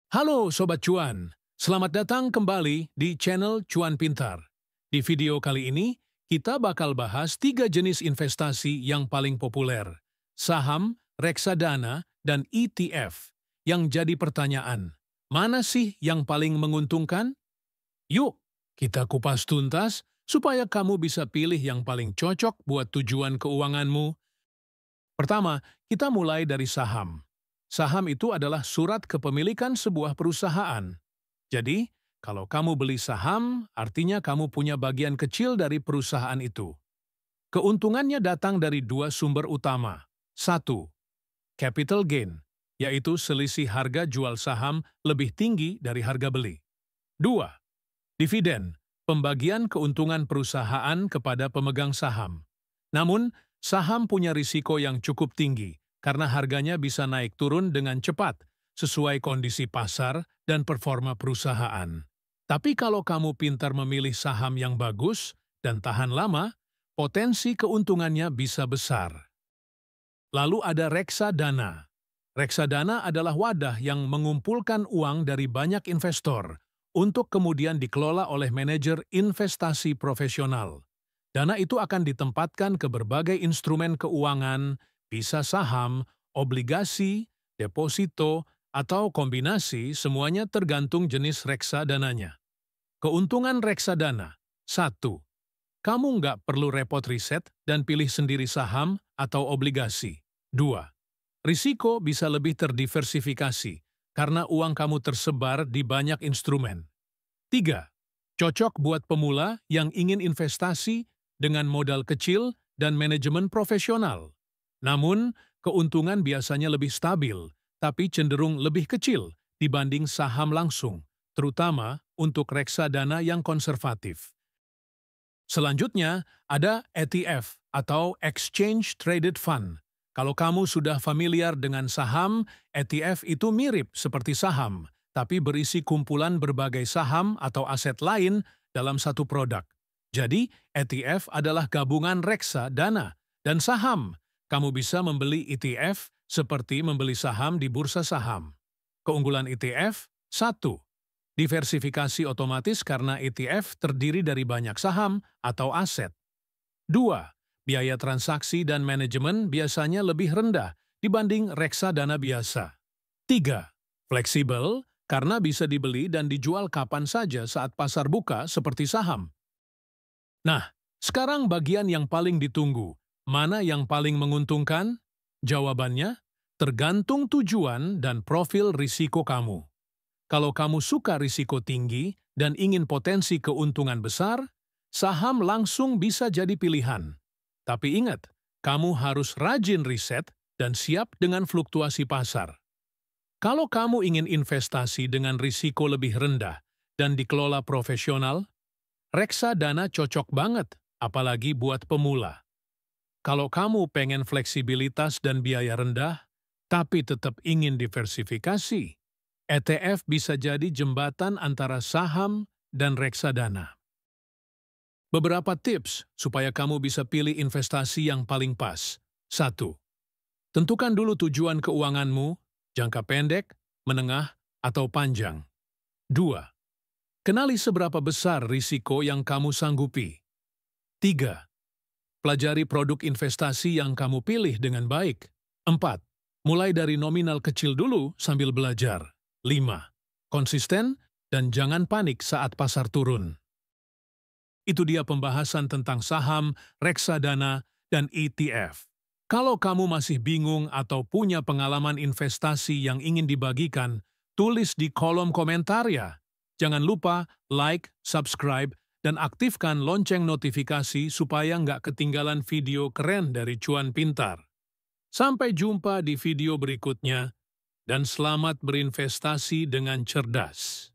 Halo Sobat Cuan, selamat datang kembali di channel Cuan Pintar. Di video kali ini, kita bakal bahas 3 jenis investasi yang paling populer, saham, reksadana, dan ETF. Yang jadi pertanyaan, mana sih yang paling menguntungkan? Yuk, kita kupas tuntas supaya kamu bisa pilih yang paling cocok buat tujuan keuanganmu. Pertama, kita mulai dari saham. Saham itu adalah surat kepemilikan sebuah perusahaan. Jadi, kalau kamu beli saham, artinya kamu punya bagian kecil dari perusahaan itu. Keuntungannya datang dari 2 sumber utama. Satu, capital gain, yaitu selisih harga jual saham lebih tinggi dari harga beli. 2, dividen, pembagian keuntungan perusahaan kepada pemegang saham. Namun, saham punya risiko yang cukup tinggi karena harganya bisa naik turun dengan cepat sesuai kondisi pasar dan performa perusahaan. Tapi kalau kamu pintar memilih saham yang bagus dan tahan lama, potensi keuntungannya bisa besar. Lalu ada reksadana. Reksadana adalah wadah yang mengumpulkan uang dari banyak investor untuk kemudian dikelola oleh manajer investasi profesional. Dana itu akan ditempatkan ke berbagai instrumen keuangan, bisa saham, obligasi, deposito, atau kombinasi, semuanya tergantung jenis reksadananya. Keuntungan reksadana. 1. Kamu nggak perlu repot riset dan pilih sendiri saham atau obligasi. 2. Risiko bisa lebih terdiversifikasi karena uang kamu tersebar di banyak instrumen. 3. Cocok buat pemula yang ingin investasi dengan modal kecil dan manajemen profesional. Namun, keuntungan biasanya lebih stabil, tapi cenderung lebih kecil dibanding saham langsung, terutama untuk reksadana yang konservatif. Selanjutnya, ada ETF atau Exchange Traded Fund. Kalau kamu sudah familiar dengan saham, ETF itu mirip seperti saham, tapi berisi kumpulan berbagai saham atau aset lain dalam satu produk. Jadi, ETF adalah gabungan reksadana dan saham. Kamu bisa membeli ETF seperti membeli saham di bursa saham. Keunggulan ETF, 1. Diversifikasi otomatis karena ETF terdiri dari banyak saham atau aset. 2. Biaya transaksi dan manajemen biasanya lebih rendah dibanding reksadana biasa. 3. Fleksibel karena bisa dibeli dan dijual kapan saja saat pasar buka seperti saham. Nah, sekarang bagian yang paling ditunggu. Mana yang paling menguntungkan? Jawabannya, tergantung tujuan dan profil risiko kamu. Kalau kamu suka risiko tinggi dan ingin potensi keuntungan besar, saham langsung bisa jadi pilihan. Tapi ingat, kamu harus rajin riset dan siap dengan fluktuasi pasar. Kalau kamu ingin investasi dengan risiko lebih rendah dan dikelola profesional, reksadana cocok banget, apalagi buat pemula. Kalau kamu pengen fleksibilitas dan biaya rendah, tapi tetap ingin diversifikasi, ETF bisa jadi jembatan antara saham dan reksadana. Beberapa tips supaya kamu bisa pilih investasi yang paling pas. 1. Tentukan dulu tujuan keuanganmu, jangka pendek, menengah, atau panjang. 2. Kenali seberapa besar risiko yang kamu sanggupi. 3. Pelajari produk investasi yang kamu pilih dengan baik. 4. Mulai dari nominal kecil dulu sambil belajar. 5. Konsisten dan jangan panik saat pasar turun. Itu dia pembahasan tentang saham, reksadana, dan ETF. Kalau kamu masih bingung atau punya pengalaman investasi yang ingin dibagikan, tulis di kolom komentar ya. Jangan lupa like, subscribe, dan aktifkan lonceng notifikasi supaya nggak ketinggalan video keren dari Cuan Pintar. Sampai jumpa di video berikutnya, dan selamat berinvestasi dengan cerdas.